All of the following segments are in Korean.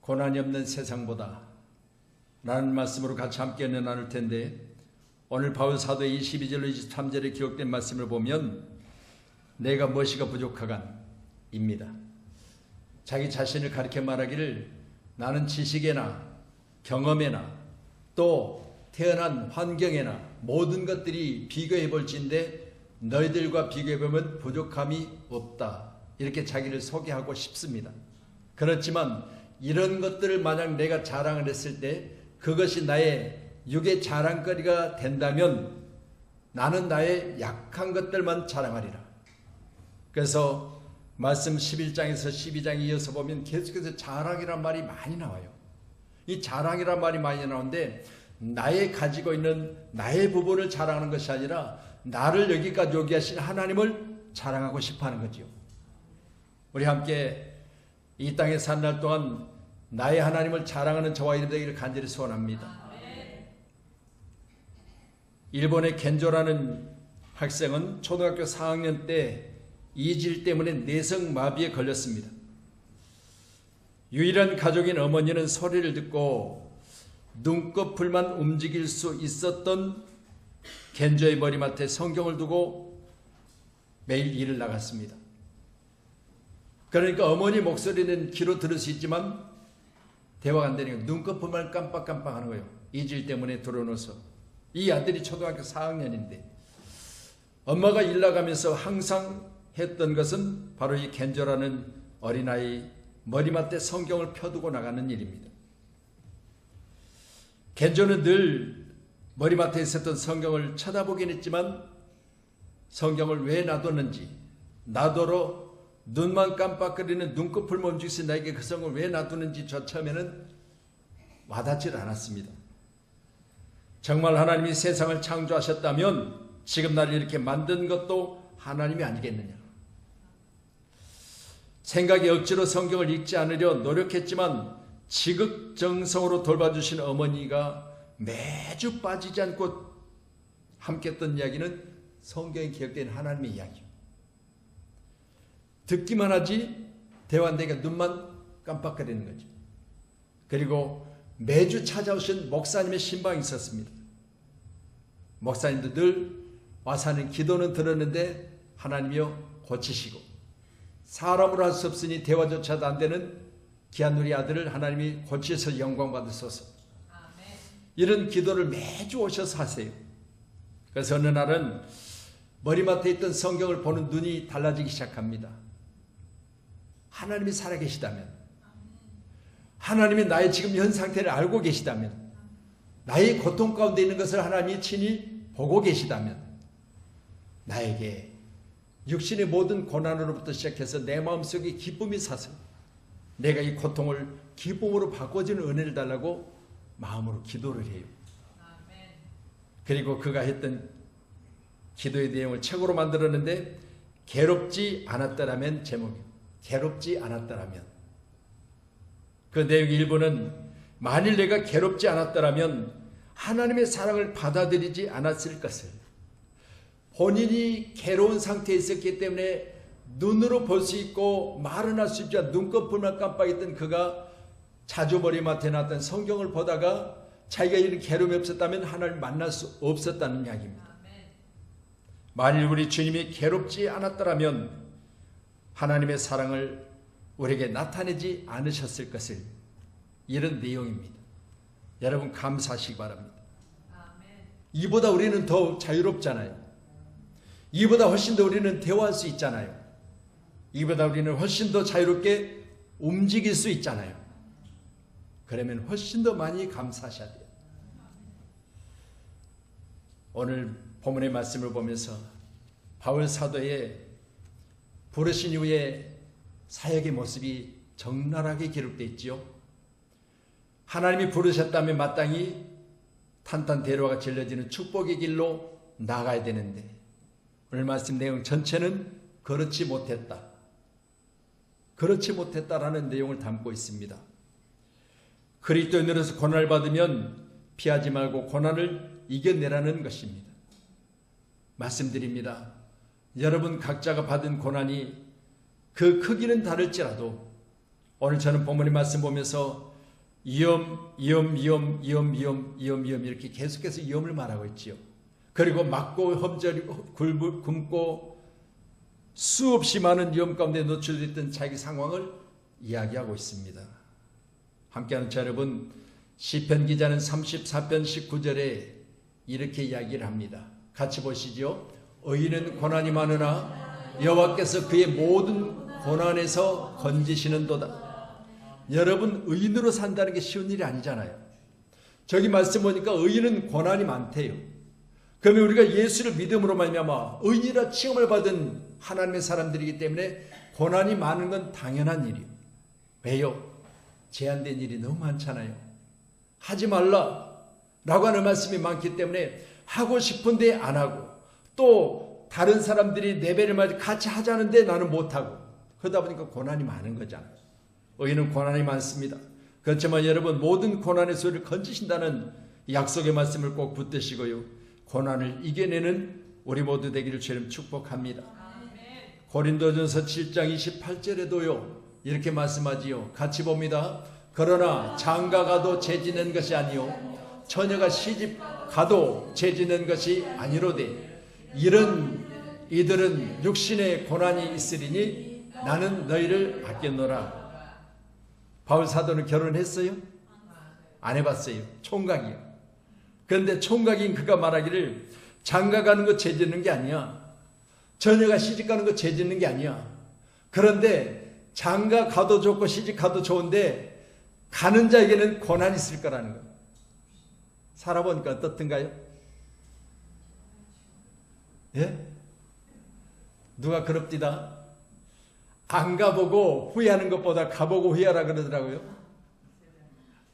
고난이 없는 세상보다 라는 말씀으로 같이 함께 은혜 나눌 텐데, 오늘 바울 사도의 22절로 23절에 기록된 말씀을 보면 내가 무엇이가 부족하간입니다. 자기 자신을 가리켜 말하기를 나는 지식에나 경험에나 또 태어난 환경에나 모든 것들이 비교해 볼지인데 너희들과 비교해 보면 부족함이 없다, 이렇게 자기를 소개하고 싶습니다. 그렇지만 이런 것들을 만약 내가 자랑을 했을 때 그것이 나의 육의 자랑거리가 된다면 나는 나의 약한 것들만 자랑하리라. 그래서 말씀 11장에서 12장에 이어서 보면 계속해서 자랑이란 말이 많이 나와요. 이 자랑이란 말이 많이 나오는데 나의 가지고 있는 나의 부분을 자랑하는 것이 아니라 나를 여기까지 오게 하신 하나님을 자랑하고 싶어하는 거죠. 우리 함께 이 땅에 산 날 동안 나의 하나님을 자랑하는 저와 여러분 되기를 간절히 소원합니다. 일본의 겐조라는 학생은 초등학교 4학년 때 이질 때문에 내성마비에 걸렸습니다. 유일한 가족인 어머니는 소리를 듣고 눈꺼풀만 움직일 수 있었던 겐조의 머리맡에 성경을 두고 매일 일을 나갔습니다. 그러니까 어머니 목소리는 귀로 들을 수 있지만 대화가 안 되니까 눈꺼풀만 깜빡깜빡 하는 거예요. 이질 때문에 들어놓아서. 이 아들이 초등학교 4학년인데 엄마가 일 나가면서 항상 했던 것은 바로 이 겐조라는 어린아이 머리맡에 성경을 펴두고 나가는 일입니다. 겐조는 늘 머리맡에 있었던 성경을 쳐다보긴 했지만 성경을 왜 놔뒀는지, 나더러 눈만 깜빡거리는 눈꺼풀 멈추신 나에게 그 성경을 왜 놔두는지 저 처음에는 와닿질 않았습니다. 정말 하나님이 세상을 창조하셨다면 지금 나를 이렇게 만든 것도 하나님이 아니겠느냐. 생각이 억지로 성경을 읽지 않으려 노력했지만 지극정성으로 돌봐주신 어머니가 매주 빠지지 않고 함께 했던 이야기는 성경에 기록된 하나님의 이야기예요. 듣기만 하지 대화한다니까 눈만 깜빡거리는 거죠. 그리고 매주 찾아오신 목사님의 신방이 있었습니다. 목사님도 늘 와서 하는 기도는 들었는데 하나님이여 고치시고 사람으로 할 수 없으니 대화조차도 안 되는 귀한 우리 아들을 하나님이 고치셔서 영광 받으소서. 이런 기도를 매주 오셔서 하세요. 그래서 어느 날은 머리맡에 있던 성경을 보는 눈이 달라지기 시작합니다. 하나님이 살아계시다면, 하나님이 나의 지금 현 상태를 알고 계시다면, 나의 고통 가운데 있는 것을 하나님이 친히 보고 계시다면 나에게 육신의 모든 고난으로부터 시작해서 내 마음속에 기쁨이 사서 내가 이 고통을 기쁨으로 바꿔주는 은혜를 달라고 마음으로 기도를 해요. 그리고 그가 했던 기도의 내용을 책으로 만들었는데 괴롭지 않았더라면 제목이에요. 괴롭지 않았더라면. 그 내용의 일부는 만일 내가 괴롭지 않았더라면 하나님의 사랑을 받아들이지 않았을 것을, 본인이 괴로운 상태에 있었기 때문에 눈으로 볼 수 있고 말은 할 수 있지만 눈꺼풀만 깜빡했던 그가 자주 머리맡에 놨던 성경을 보다가 자기가 이런 괴로움이 없었다면 하나님을 만날 수 없었다는 이야기입니다. 만일 우리 주님이 괴롭지 않았더라면 하나님의 사랑을 우리에게 나타내지 않으셨을 것을, 이런 내용입니다. 여러분 감사하시기 바랍니다. 이보다 우리는 더 자유롭잖아요. 이보다 훨씬 더 우리는 대화할 수 있잖아요. 이보다 우리는 훨씬 더 자유롭게 움직일 수 있잖아요. 그러면 훨씬 더 많이 감사하셔야 돼요. 오늘 본문의 말씀을 보면서 바울 사도의 부르신 이후에 사역의 모습이 적나라하게 기록되어 있지요. 하나님이 부르셨다면 마땅히 탄탄대로가 질러지는 축복의 길로 나가야 되는데 오늘 말씀 내용 전체는 그렇지 못했다. 그렇지 못했다라는 내용을 담고 있습니다. 그리스도인으로서 고난을 받으면 피하지 말고 고난을 이겨내라는 것입니다. 말씀드립니다. 여러분 각자가 받은 고난이 그 크기는 다를지라도 오늘 저는 본문의 말씀 보면서 위험 이렇게 계속해서 위험을 말하고 있지요. 그리고 맞고 굶고 수없이 많은 위험 가운데 노출됐던 자기 상황을 이야기하고 있습니다. 함께하는 자 여러분, 시편 기자는 34편 19절에 이렇게 이야기를 합니다. 같이 보시죠. 의인은 고난이 많으나 여호와께서 그의 모든 고난에서 건지시는도다. 여러분, 의인으로 산다는 게 쉬운 일이 아니잖아요. 저기 말씀 보니까 의인은 고난이 많대요. 그러면 우리가 예수를 믿음으로 말미암아 의인이라 칭함을 받은 하나님의 사람들이기 때문에 고난이 많은 건 당연한 일이에요. 왜요? 제한된 일이 너무 많잖아요. 하지 말라 라고 하는 말씀이 많기 때문에 하고 싶은데 안 하고, 또 다른 사람들이 레벨을 맞아 같이 하자는데 나는 못하고, 그러다 보니까 고난이 많은 거잖아요. 의인은 고난이 많습니다. 그렇지만 여러분, 모든 고난의 소리를 건지신다는 약속의 말씀을 꼭 붙드시고요, 고난을 이겨내는 우리 모두 되기를 주님 축복합니다. 고린도전서 7장 28절에도요 이렇게 말씀하지요. 같이 봅니다. 그러나 장가가도 죄짓는 것이 아니요 처녀가 시집가도 죄짓는 것이 아니로되 이들은 육신의 고난이 있으리니 나는 너희를 아꼈노라. 바울 사도는 결혼했어요? 안 해봤어요. 총각이요. 그런데 총각인 그가 말하기를 장가가는 거 죄짓는 게 아니야, 처녀가 시집가는 거 죄짓는 게 아니야. 그런데 장가가도 좋고 시집가도 좋은데 가는 자에게는 고난이 있을 거라는 거예요. 살아보니까 어떻든가요? 예? 누가 그럽디다. 안 가보고 후회하는 것보다 가보고 후회하라 그러더라고요.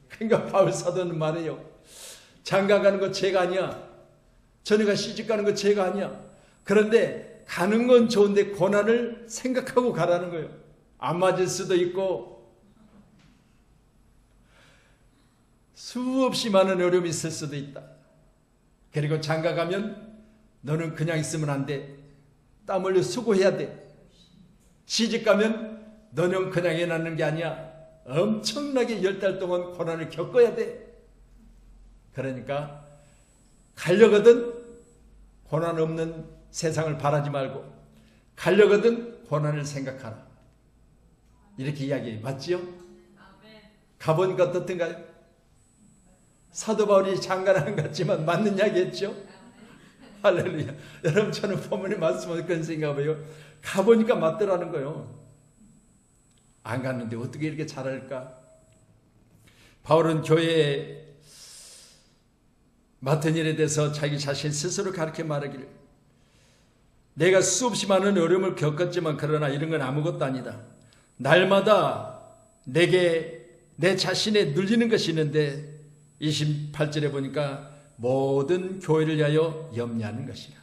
그러니까 바울 사도는 말해요. 장가 가는 거 죄가 아니야. 처녀가 시집 가는 거 죄가 아니야. 그런데 가는 건 좋은데 고난을 생각하고 가라는 거예요. 안 맞을 수도 있고 수없이 많은 어려움이 있을 수도 있다. 그리고 장가 가면 너는 그냥 있으면 안 돼. 땀 흘려 수고해야 돼. 시집 가면 너는 그냥 해놨는 게 아니야. 엄청나게 10달 동안 고난을 겪어야 돼. 그러니까 가려거든 고난 없는 세상을 바라지 말고 가려거든 고난을 생각하라. 이렇게 이야기해. 맞지요? 가보니까 어떻든가요? 사도 바울이 장가는 안 갔지만 맞는 이야기했죠? 할렐루야. 여러분, 저는 본문의 말씀을 그런 생각해요. 가보니까 맞더라는 거예요. 안 갔는데 어떻게 이렇게 잘할까? 바울은 교회에 맡은 일에 대해서 자기 자신 스스로 가르쳐 말하기를, 내가 수없이 많은 어려움을 겪었지만 그러나 이런 건 아무것도 아니다. 날마다 내게 내 자신에 눌리는 것이 있는데 28절에 보니까 모든 교회를 위하여 염려하는 것이라.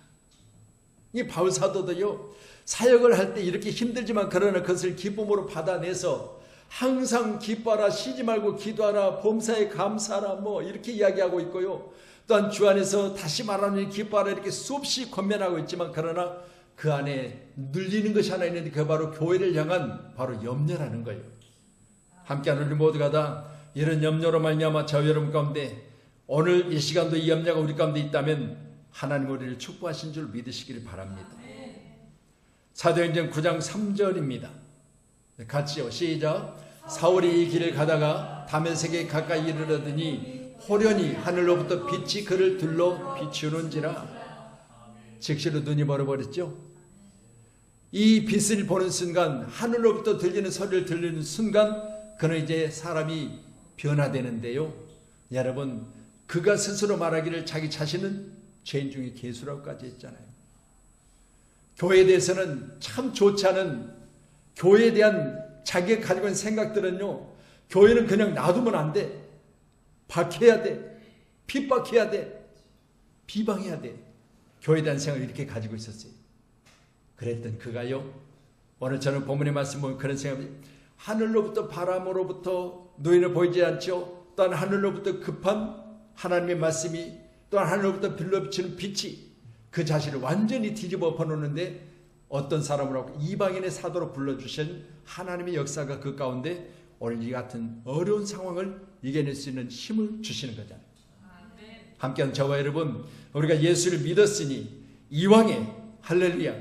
이 바울 사도도요, 사역을 할 때 이렇게 힘들지만 그러나 그것을 기쁨으로 받아내서 항상 기뻐하라, 쉬지 말고 기도하라, 범사에 감사하라, 뭐 이렇게 이야기하고 있고요. 또한 주 안에서 다시 말하는 기뻐하라 이렇게 수없이 권면하고 있지만 그러나 그 안에 눌리는 것이 하나 있는데 그게 바로 교회를 향한 바로 염려라는 거예요. 함께하는 우리 모두가 다 이런 염려로 말미암아 저 여러분 가운데 오늘 이 시간도 이 염려가 우리 가운데 있다면 하나님 우리를 축복하신 줄 믿으시기를 바랍니다. 사도행전 9장 3절입니다. 같이요. 시작. 사울이 이 길을 가다가 다메섹에 가까이 이르러더니 호련히 하늘로부터 빛이 그를 둘러 비추는지라. 즉시로 눈이 멀어버렸죠. 이 빛을 보는 순간, 하늘로부터 들리는 소리를 들리는 순간 그는 이제 사람이 변화되는데요. 여러분, 그가 스스로 말하기를 자기 자신은 죄인 중에 괴수라고까지 했잖아요. 교회에 대해서는 참 좋지 않은, 교회에 대한 자기가 가지고 있는 생각들은요, 교회는 그냥 놔두면 안 돼. 박해야 돼. 핍박해야 돼. 비방해야 돼. 교회에 대한 생각을 이렇게 가지고 있었어요. 그랬던 그가요, 오늘 저는 본문의 말씀 보면 그런 생각이, 하늘로부터 바람으로부터 노인을 보이지 않죠. 또한 하늘로부터 급한 하나님의 말씀이, 또한 하늘로부터 빌려 비치는 빛이 그 자신을 완전히 뒤집어 엎어놓는데 어떤 사람을 하고 이방인의 사도로 불러주신 하나님의 역사가 그 가운데 오늘 이 같은 어려운 상황을 이겨낼 수 있는 힘을 주시는 거잖아요. 함께한 저와 여러분, 우리가 예수를 믿었으니 이왕에 할렐루야,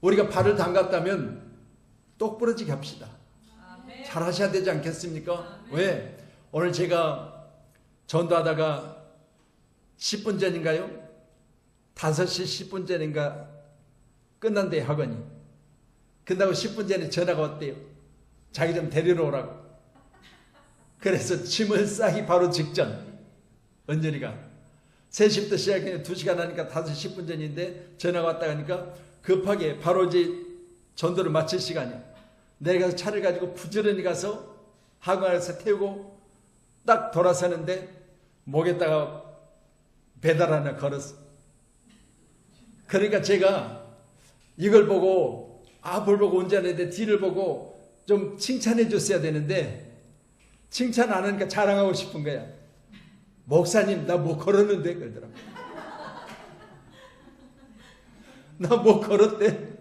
우리가 발을 담갔다면 똑부러지게 합시다. 잘 하셔야 되지 않겠습니까? 왜? 오늘 제가 전도하다가 10분 전인가요? 5시 10분 전인가 끝난대요, 학원이. 끝나고 10분 전에 전화가 왔대요. 자기 좀 데리러 오라고. 그래서 짐을 싸기 바로 직전, 은전이가 3시부터 시작해 2시간 하니까 5시 10분 전인데 전화가 왔다 하니까 급하게 바로 이제 전도를 마칠 시간이야. 내가 차를 가지고 부지런히 가서 학원에서 태우고 딱 돌아서는데 목에다가 배달 하나 걸었어. 그러니까 제가 이걸 보고 앞을 보고 운전했는데 뒤를 보고 좀 칭찬해 줬어야 되는데 칭찬 안 하니까 자랑하고 싶은 거야. 목사님, 나 뭐 걸었는데? 그러더라고. 나 뭐 걸었대?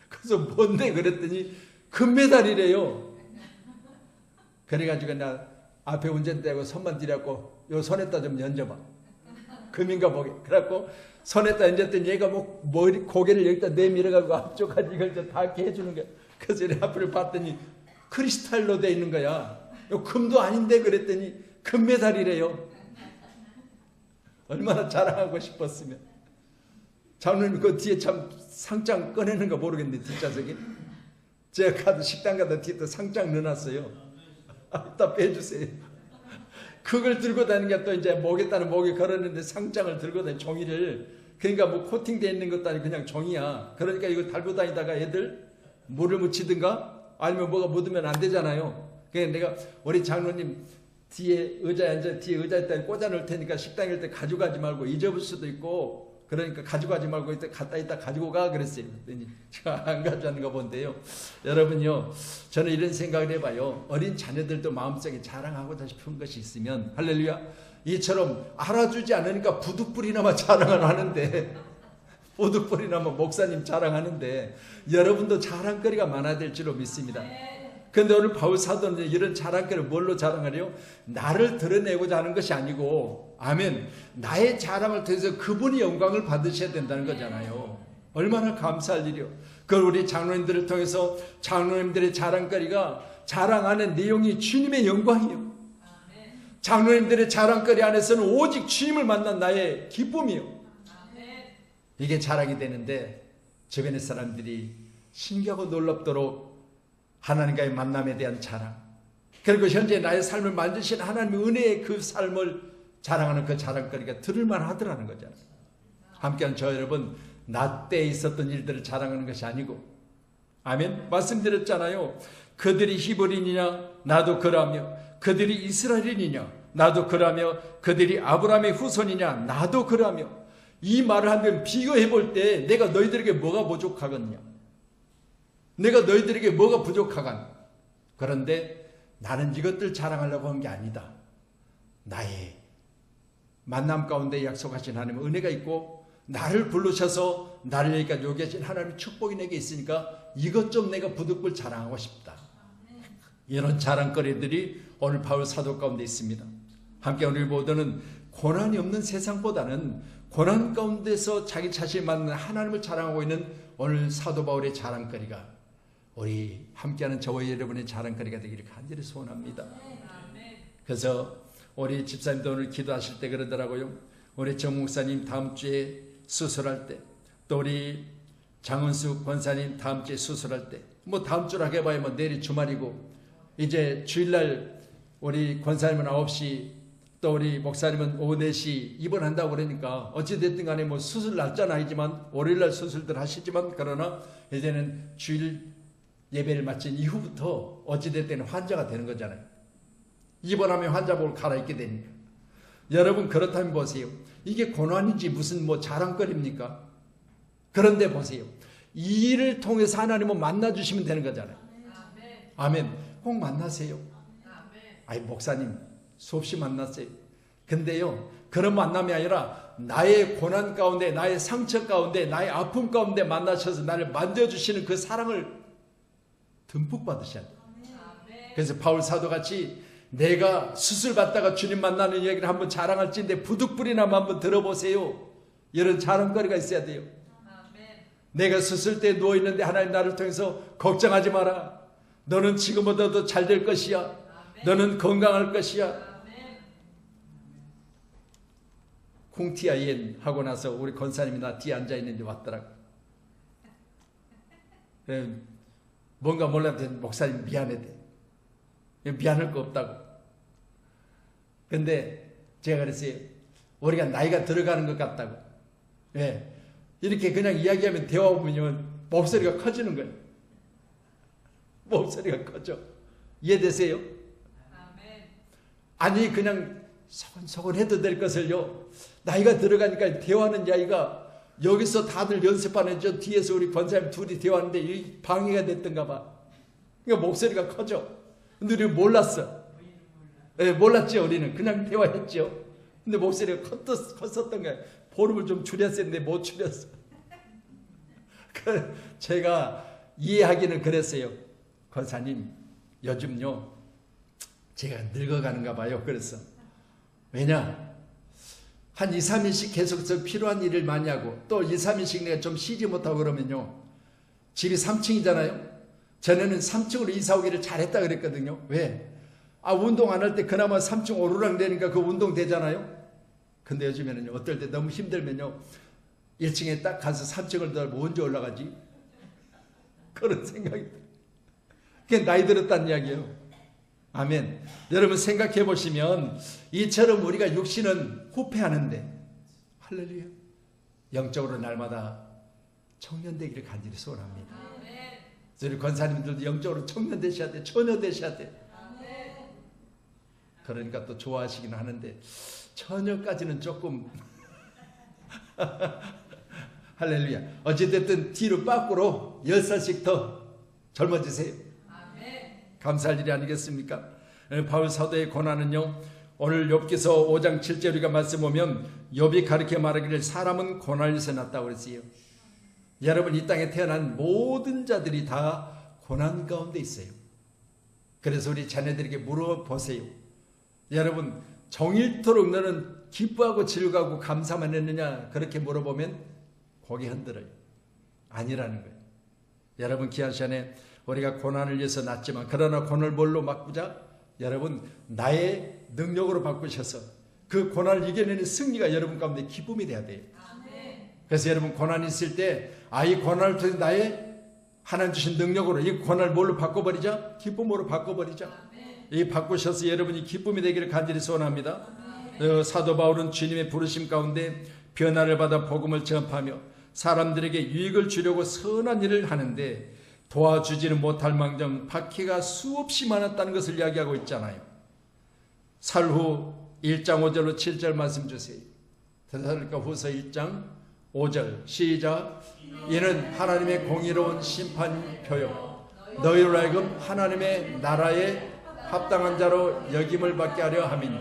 그래서 뭔데? 그랬더니 금메달이래요. 그래가지고 나 앞에 운전대하고 손만 들여갖고 요 손에다 좀 얹어봐. 금인가 보게. 그래갖고 손에다 얹었더니 얘가 뭐 머리, 고개를 여기다 내밀어가지고 앞쪽까지 이걸 다 이렇게 해주는 거야. 그래서 내 앞을 봤더니 크리스탈로 돼 있는 거야. 요 금도 아닌데? 그랬더니 금메달이래요. 얼마나 자랑하고 싶었으면. 장로님 그 뒤에 참 상장 꺼내는 거 모르겠는데 뒷좌석에 제가 가도 식당 가다 뒤에 또 상장 넣어놨어요. 이따 빼주세요. 그걸 들고 다니는 게 또 이제 목에다는 목에 걸었는데 상장을 들고 다니 종이를. 그러니까 뭐 코팅되어 있는 것도 아니고 그냥 종이야. 그러니까 이거 달고 다니다가 애들 물을 묻히든가 아니면 뭐가 묻으면 안 되잖아요. 그러니까 내가 우리 장로님 뒤에 의자에 앉아 뒤에 의자에다 꽂아 놓을 테니까 식당에 올 때 가져가지 말고 잊어볼 수도 있고 그러니까 가져가지 말고 이따 갖다 있다 가지고 가 그랬어요. 그랬더니 제가 안 가져왔는가 본데요. 여러분요, 저는 이런 생각을 해봐요. 어린 자녀들도 마음속에 자랑하고자 싶은 것이 있으면 할렐루야, 이처럼 알아주지 않으니까 부득불이나마 자랑을 하는데 부득불이나마 목사님 자랑하는데 여러분도 자랑거리가 많아야 될 줄로 믿습니다. 그런데 오늘 바울 사도는 이런 자랑거리를 뭘로 자랑하래요? 나를 드러내고자 하는 것이 아니고, 아멘, 나의 자랑을 통해서 그분이 영광을 받으셔야 된다는 거잖아요. 얼마나 감사할 일이요. 그걸 우리 장로님들을 통해서 장로님들의 자랑거리가 자랑하는 내용이 주님의 영광이요. 장로님들의 자랑거리 안에서는 오직 주님을 만난 나의 기쁨이요. 이게 자랑이 되는데 주변의 사람들이 신기하고 놀랍도록 하나님과의 만남에 대한 자랑, 그리고 현재 나의 삶을 만드신 하나님의 은혜의 그 삶을 자랑하는 그 자랑거리가 들을만 하더라는 거잖아요. 함께한 저 여러분, 나 때에 있었던 일들을 자랑하는 것이 아니고, 아멘, 말씀드렸잖아요. 그들이 히브리인이냐 나도 그라며, 그들이 이스라엘인이냐 나도 그라며, 그들이 아브라함의 후손이냐 나도 그라며. 이 말을 하면 비교해 볼 때 내가 너희들에게 뭐가 부족하겠냐, 내가 너희들에게 뭐가 부족하간. 그런데 나는 이것들 자랑하려고 한 게 아니다. 나의 만남 가운데 약속하신 하나님의 은혜가 있고 나를 부르셔서 나를 여기까지 오게 하신 하나님의 축복이 내게 있으니까 이것 좀 내가 부득불 자랑하고 싶다. 이런 자랑거리들이 오늘 바울 사도 가운데 있습니다. 함께 우리 모두는 고난이 없는 세상보다는 고난 가운데서 자기 자신을 만난 하나님을 자랑하고 있는 오늘 사도 바울의 자랑거리가 우리 함께하는 저와 여러분의 자랑거리가 되기를 간절히 소원합니다. 그래서 우리 집사님도 오늘 기도하실 때 그러더라고요. 우리 정 목사님 다음 주에 수술할 때, 또 우리 장은숙 권사님 다음 주에 수술할 때, 뭐 다음 주라 해봐야 뭐 내일 주말이고, 이제 주일날 우리 권사님은 9시, 또 우리 목사님은 오후 4시 입원한다고 그러니까 어찌됐든 간에 뭐 수술 날짜는 아니지만 월요일날 수술들 하시지만, 그러나 이제는 주일 예배를 마친 이후부터 어찌됐든 환자가 되는 거잖아요. 입원하면 환자복을 갈아입게 되니까. 여러분, 그렇다면 보세요. 이게 고난인지 무슨 뭐 자랑거리입니까? 그런데 보세요. 이 일을 통해서 하나님은 만나주시면 되는 거잖아요. 아멘. 꼭 만나세요. 아이, 목사님 수없이 만났어요. 근데요, 그런 만남이 아니라 나의 고난 가운데, 나의 상처 가운데, 나의 아픔 가운데 만나셔서 나를 만져주시는 그 사랑을 듬뿍 받으셔야 돼요. 그래서 바울 사도같이 내가 수술 받다가 주님 만나는 얘기를 한번 자랑할지인데 부득불이나마 한번 들어보세요. 이런 자랑거리가 있어야 돼요. 내가 수술 때 누워있는데 하나님 나를 통해서 걱정하지 마라. 너는 지금보다 더 잘 될 것이야. 너는 건강할 것이야. 쿵티아이엔 하고 나서 우리 권사님이 나 뒤에 앉아있는데 왔더라고. 뭔가 몰랐는데 목사님 미안해. 미안할 거 없다고. 근데 제가 그랬어요. 우리가 나이가 들어가는 것 같다고. 왜? 이렇게 그냥 이야기하면 대화 보면 목소리가 커지는 거예요. 목소리가 커져. 이해되세요? 아니 그냥 소곤소곤 해도 될 것을요. 나이가 들어가니까 대화하는 이야기가 여기서 다들 연습하는 저 뒤에서 우리 권사님 둘이 대화하는데 이 방해가 됐던가 봐. 그러니까 목소리가 커져. 근데 우리는 몰랐어. 네, 몰랐죠. 우리는 그냥 대화했죠. 근데 목소리가 컸었던 거야. 볼륨을 좀 줄였어야 했는데 못 줄였어. 제가 이해하기는 그랬어요. 권사님 요즘요 제가 늙어가는가 봐요. 그래서 왜냐 한 2, 3일씩 계속해서 필요한 일을 많이 하고 또 2, 3일씩 내가 좀 쉬지 못하고 그러면요 집이 3층이잖아요. 전에는 3층으로 이사 오기를 잘했다 그랬거든요. 왜? 운동 안 할 때 그나마 3층 오르락 내리니까 그 운동 되잖아요. 근데 요즘에는요 어떨 때 너무 힘들면요 1층에 딱 가서 3층을 더 먼저 올라가지. 그런 생각이 들어요. 그게 나이 들었다는 이야기예요. 아멘. 여러분 생각해 보시면 이처럼 우리가 육신은 후패하는데 할렐루야 영적으로 날마다 청년 되기를 간절히 소원합니다. 우리 권사님들도 영적으로 청년 되셔야 돼. 처녀 되셔야 돼. 그러니까 또 좋아하시긴 하는데 처녀까지는 조금 할렐루야. 어찌됐든 뒤로 빠꾸로 10살씩 더 젊어지세요. 감사할 일이 아니겠습니까? 바울 사도의 고난은요 오늘 욥기서 5장 7절 우리가 말씀 보면 욥이 가르쳐 말하기를 사람은 고난에서 났다고 그랬어요. 여러분 이 땅에 태어난 모든 자들이 다 고난 가운데 있어요. 그래서 우리 자녀들에게 물어보세요. 여러분 종일토록 너는 기뻐하고 즐거워하고 감사만 했느냐 그렇게 물어보면 고개 흔들어요. 아니라는 거예요. 여러분 귀한 시간에 우리가 고난을 위해서 났지만 그러나 고난을 뭘로 바꾸자? 여러분 나의 능력으로 바꾸셔서 그 고난을 이겨내는 승리가 여러분 가운데 기쁨이 돼야 돼요. 그래서 여러분 고난이 있을 때 이 고난을 통해 나의 하나님 주신 능력으로 이 고난을 뭘로 바꿔버리자? 기쁨으로 바꿔버리자. 이 바꾸셔서 여러분이 기쁨이 되기를 간절히 소원합니다. 사도 바울은 주님의 부르심 가운데 변화를 받아 복음을 전파하며 사람들에게 유익을 주려고 선한 일을 하는데 도와주지는 못할 망정 박해가 수없이 많았다는 것을 이야기하고 있잖아요. 살후 1장 5절로 7절 말씀 주세요. 데살로니가 후서 1장 5절 시작. 이는 하나님의 공의로운 심판표요 너희로 하여금 하나님의 나라에 합당한 자로 여김을 받게 하려 함이니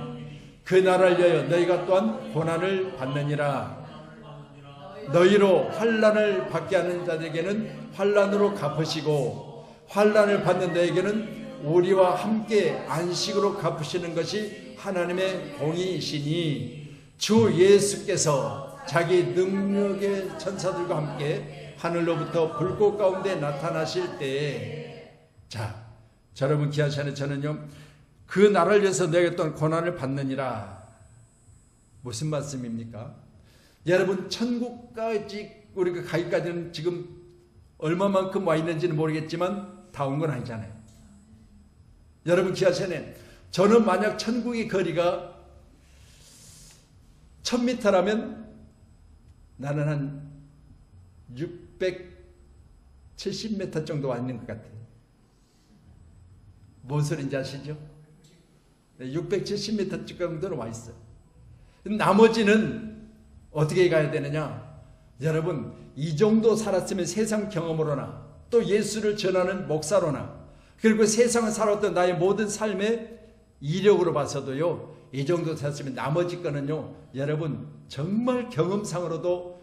그 나라를 위하여 너희가 또한 고난을 받느니라. 너희로 환난을 받게 하는 자들에게는 환난으로 갚으시고 환난을 받는 너에게는 우리와 함께 안식으로 갚으시는 것이 하나님의 공의이시니 주 예수께서 자기 능력의 천사들과 함께 하늘로부터 불꽃 가운데 나타나실 때에 자 여러분 귀한 시간에 저는요 그 나라를 위해서 너에게 또한 고난을 받느니라. 무슨 말씀입니까? 여러분 천국까지 우리가 가기까지는 지금 얼마만큼 와 있는지는 모르겠지만 다 온 건 아니잖아요. 여러분 귀한 시간에 저는 만약 천국의 거리가 1000m라면 나는 한 670m 정도 와 있는 것 같아요. 뭔 소리인지 아시죠? 670m 정도는 와 있어요. 나머지는 어떻게 가야 되느냐? 여러분 이 정도 살았으면 세상 경험으로나 또 예수를 전하는 목사로나 그리고 세상을 살았던 나의 모든 삶의 이력으로 봐서도요 이 정도 살았으면 나머지 거는요 여러분 정말 경험상으로도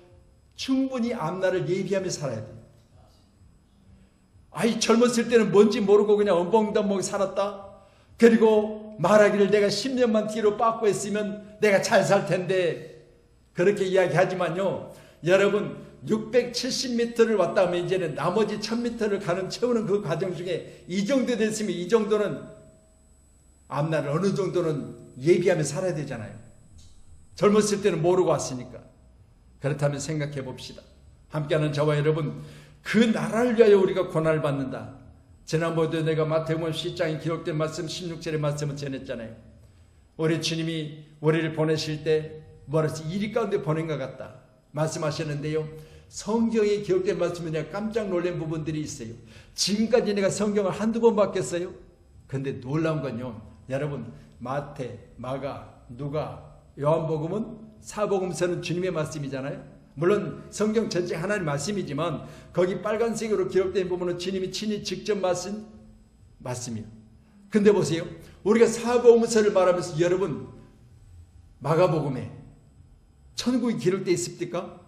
충분히 앞날을 예비하며 살아야 돼요. 아이 젊었을 때는 뭔지 모르고 그냥 엄벙덤벙 살았다. 그리고 말하기를 내가 10년만 뒤로 빠꾸 했으면 내가 잘 살 텐데 그렇게 이야기하지만요. 여러분 670m를 왔다 하면 이제는 나머지 1000m를 채우는 그 과정 중에 이 정도 됐으면 이 정도는 앞날을 어느 정도는 예비하며 살아야 되잖아요. 젊었을 때는 모르고 왔으니까. 그렇다면 생각해 봅시다. 함께하는 저와 여러분, 그 나라를 위하여 우리가 고난을 받는다. 지난번에도 내가 마태복음 10장에 기록된 말씀 16절의 말씀을 전했잖아요. 우리 주님이 우리를 보내실 때 뭐라서 이리 가운데 보낸 것 같다 말씀하셨는데요. 성경에 기록된 말씀에 내가 깜짝 놀란 부분들이 있어요. 지금까지 내가 성경을 한두 번 봤겠어요? 근데 놀라운 건요, 여러분 마태, 마가, 누가, 요한복음은 사복음서는 주님의 말씀이잖아요. 물론 성경 전체 하나님의 말씀이지만 거기 빨간색으로 기록된 부분은 주님이 친히 직접 말씀이에요. 근데 보세요, 우리가 사복음서를 말하면서 여러분 마가복음에 천국이 기록되어 있습니까?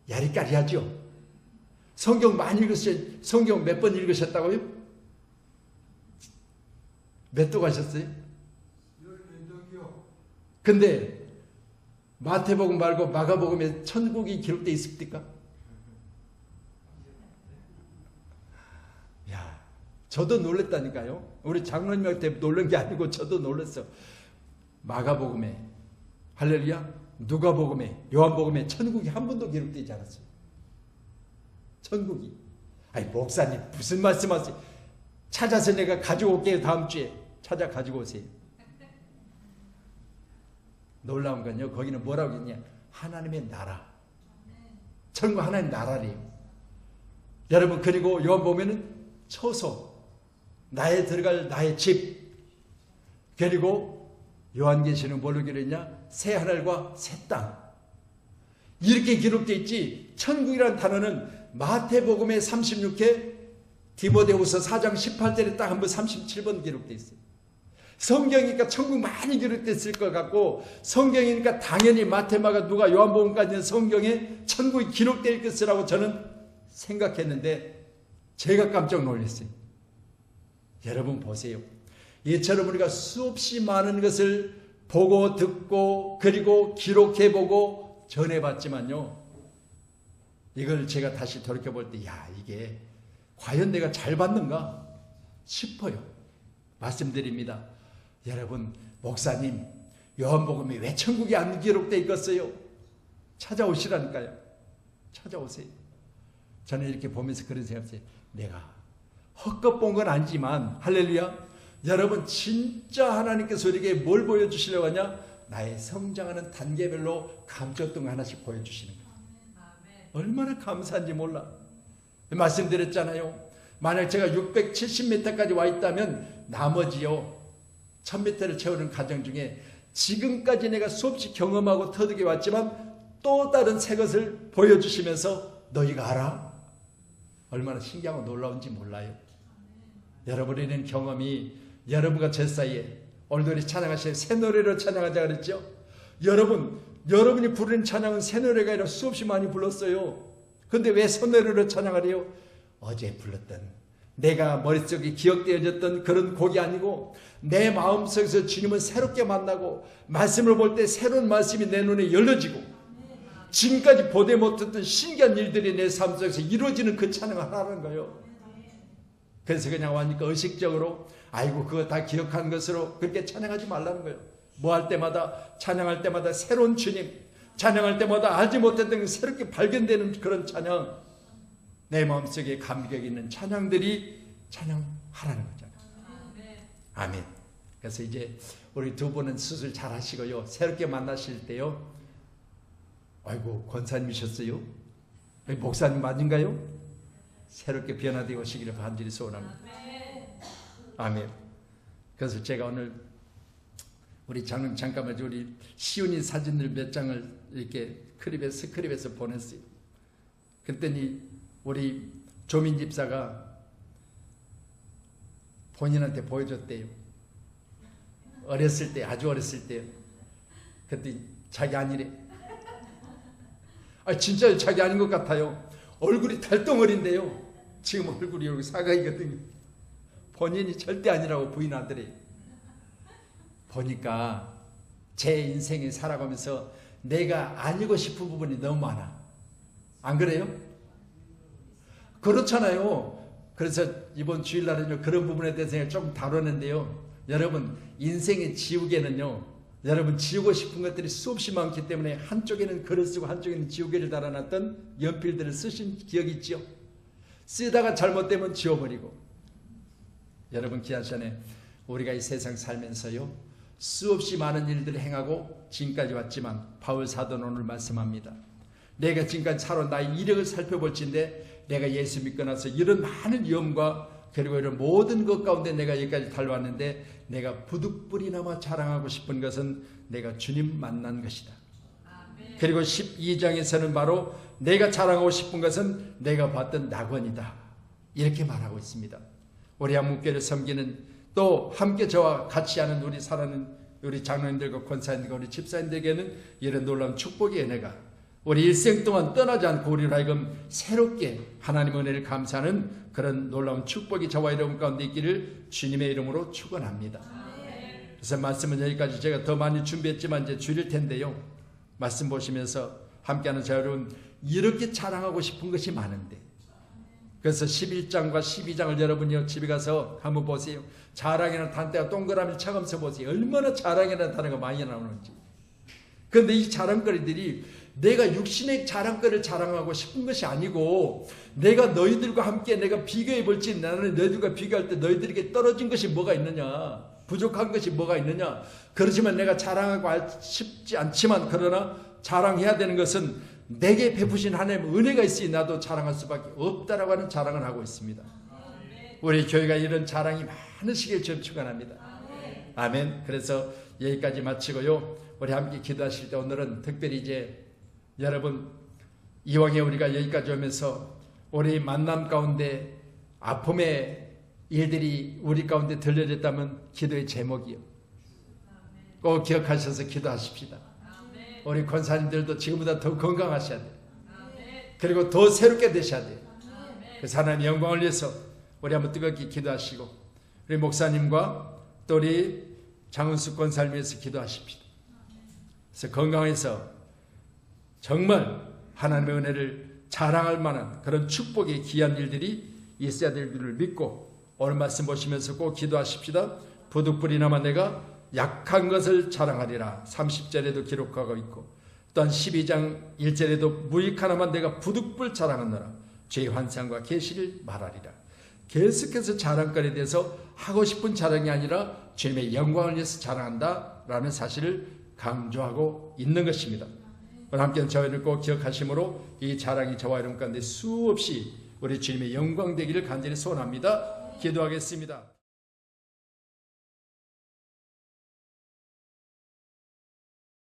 야리까리하죠. 성경 많이 읽으셨어요? 성경 몇 번 읽으셨다고요? 몇 도 가셨어요? 근데 마태복음 말고 마가복음에 천국이 기록되어 있습니까? 야, 저도 놀랐다니까요. 우리 장로님한테 놀란 게 아니고 저도 놀랐어. 마가복음에, 할렐루야, 누가복음에, 요한복음에 천국이 한 번도 기록되지 않았어요. 천국이. 아니 목사님 무슨 말씀하세요? 찾아서 내가 가지고 올게요. 다음 주에 찾아 가지고 오세요. 놀라운 건요, 거기는 뭐라고 했냐, 하나님의 나라, 천국 하나님 나라래요. 여러분, 그리고 요한복음에는 처소, 나의 들어갈 나의 집, 그리고 요한계시는 뭘로 기록했냐, 새 하늘과 새 땅, 이렇게 기록되어 있지. 천국이라는 단어는 마태복음의 36회, 디모데후서 4장 18절에 딱 한 번 37번 기록되어 있어요. 성경이니까 천국 많이 기록됐을 것 같고, 성경이니까 당연히 마태마가 누가 요한복음까지는 성경에 천국이 기록될 것이라고 저는 생각했는데 제가 깜짝 놀랐어요. 여러분 보세요. 이처럼 우리가 수없이 많은 것을 보고 듣고 그리고 기록해보고 전해봤지만요, 이걸 제가 다시 돌이켜볼 때, 야, 이게 과연 내가 잘 봤는가 싶어요. 말씀드립니다. 여러분, 목사님, 요한복음에 왜 천국이 안 기록되어 있겠어요? 찾아오시라니까요. 찾아오세요. 저는 이렇게 보면서 그런 생각했어요. 내가 헛것 본 건 아니지만, 할렐루야, 여러분 진짜 하나님께서 우리에게 뭘 보여주시려고 하냐? 나의 성장하는 단계별로 감췄던 거 하나씩 보여주시는 거예요. 얼마나 감사한지 몰라. 말씀드렸잖아요. 만약 제가 670m까지 와 있다면 나머지요 1000m를 채우는 과정 중에 지금까지 내가 수없이 경험하고 터득해 왔지만 또 다른 새 것을 보여주시면서 너희가 알아? 얼마나 신기하고 놀라운지 몰라요. 여러분에는 경험이, 여러분과 제 사이에 오늘도 찬양하실 새 노래로 찬양하자 그랬죠. 여러분이 부르는 찬양은 새 노래가 아니라 수없이 많이 불렀어요. 근데 왜 새 노래로 찬양하래요? 어제 불렀던, 내가 머릿속에 기억되어졌던 그런 곡이 아니고 내 마음속에서 주님을 새롭게 만나고 말씀을 볼 때 새로운 말씀이 내 눈에 열려지고 지금까지 보지 못했던 신기한 일들이 내 삶 속에서 이루어지는 그 찬양을 하라는 거예요. 그래서 그냥 와니까 의식적으로 아이고 그거 다 기억한 것으로 그렇게 찬양하지 말라는 거예요. 뭐 할 때마다, 찬양할 때마다 새로운 주님, 찬양할 때마다 알지 못했던 게 새롭게 발견되는 그런 찬양, 내 마음속에 감격 있는 찬양들이 찬양하라는 거잖아요. 아멘. 그래서 이제 우리 두 분은 수술 잘 하시고요, 새롭게 만나실 때요, 아이고 권사님이셨어요? 목사님 맞은가요? 새롭게 변화되어 오시기를 간절히 소원합니다. 아멘. 그래서 제가 오늘 우리 장로님 잠깐만 우리 시온이 사진들 몇 장을 이렇게 스크립에서 보냈어요. 그랬더니 우리 조민 집사가 본인한테 보여줬대요. 어렸을 때, 아주 어렸을 때. 그랬더니 자기 아니래. 진짜 자기 아닌 것 같아요. 얼굴이 달덩어리인데요. 지금 얼굴이 여기 사각이거든요. 본인이 절대 아니라고 부인하더래. 보니까 제 인생에 살아가면서 내가 아니고 싶은 부분이 너무 많아. 안 그래요? 그렇잖아요. 그래서 이번 주일날은요, 그런 부분에 대해서 조금 다루는데요. 여러분, 인생의 지우개는요, 여러분 지우고 싶은 것들이 수없이 많기 때문에 한쪽에는 글을 쓰고 한쪽에는 지우개를 달아놨던 연필들을 쓰신 기억이 있죠. 쓰다가 잘못되면 지워버리고. 여러분 기한 시간에 우리가 이 세상 살면서요, 수없이 많은 일들을 행하고 지금까지 왔지만 바울 사도는 오늘 말씀합니다. 내가 지금까지 살아온 나의 이력을 살펴볼진데 내가 예수 믿고 나서 이런 많은 위험과 그리고 이런 모든 것 가운데 내가 여기까지 달려왔는데 내가 부득불이나마 자랑하고 싶은 것은 내가 주님 만난 것이다. 그리고 12장에서는 바로 내가 자랑하고 싶은 것은 내가 봤던 낙원이다. 이렇게 말하고 있습니다. 우리 한문교회를 섬기는 또 함께 저와 같이 하는 우리 사랑하는 우리 장로님들과 권사님들과 우리 집사님들에게는 이런 놀라운 축복의 은혜가 우리 일생 동안 떠나지 않고 우리를 하여금 새롭게 하나님의 은혜를 감사하는 그런 놀라운 축복이 저와 여러분 가운데 있기를 주님의 이름으로 축원합니다. 그래서 말씀은 여기까지 제가 더 많이 준비했지만 이제 줄일 텐데요. 말씀 보시면서 함께하는 저 여러분, 이렇게 자랑하고 싶은 것이 많은데, 그래서 11장과 12장을 여러분이 집에 가서 한번 보세요. 자랑이라는 단대가 동그라미 쳐가면서 보세요. 얼마나 자랑이라는 단어가 많이 나오는지. 그런데 이 자랑거리들이 내가 육신의 자랑거리를 자랑하고 싶은 것이 아니고, 내가 너희들과 함께 내가 비교해 볼지, 나는 너희들과 비교할 때 너희들에게 떨어진 것이 뭐가 있느냐, 부족한 것이 뭐가 있느냐. 그렇지만 내가 자랑하고 싶지 않지만, 그러나 자랑해야 되는 것은 내게 베푸신 하나님의 은혜가 있으니 나도 자랑할 수밖에 없다라고 하는 자랑을 하고 있습니다. 우리 교회가 이런 자랑이 많으시길 좀 축원합니다. 아멘. 그래서 여기까지 마치고요, 우리 함께 기도하실 때 오늘은 특별히 이제 여러분, 이왕에 우리가 여기까지 오면서 우리 만남 가운데 아픔의 일들이 우리 가운데 들려졌다면 기도의 제목이요, 꼭 기억하셔서 기도하십시다. 우리 권사님들도 지금보다 더 건강하셔야 돼요. 그리고 더 새롭게 되셔야 돼요. 그래서 하나님의 영광을 위해서 우리 한번 뜨겁게 기도하시고, 우리 목사님과 또 우리 장은숙 권사님 위해서 기도하십시다. 그래서 건강해서 정말 하나님의 은혜를 자랑할 만한 그런 축복의 귀한 일들이 있어야 될 줄을 믿고, 오늘 말씀 보시면서 꼭 기도하십시다. 부득불이나마 내가 약한 것을 자랑하리라. 30절에도 기록하고 있고, 또한 12장 1절에도 무익하나마 내가 부득불 자랑하노라. 죄의 환상과 계시를 말하리라. 계속해서 자랑거리에 대해서 하고 싶은 자랑이 아니라 주님의 영광을 위해서 자랑한다라는 사실을 강조하고 있는 것입니다. 오늘 함께 저희를 꼭 기억하심으로 이 자랑이 저와 여러분 가운데 수없이 우리 주님의 영광 되기를 간절히 소원합니다. 기도하겠습니다.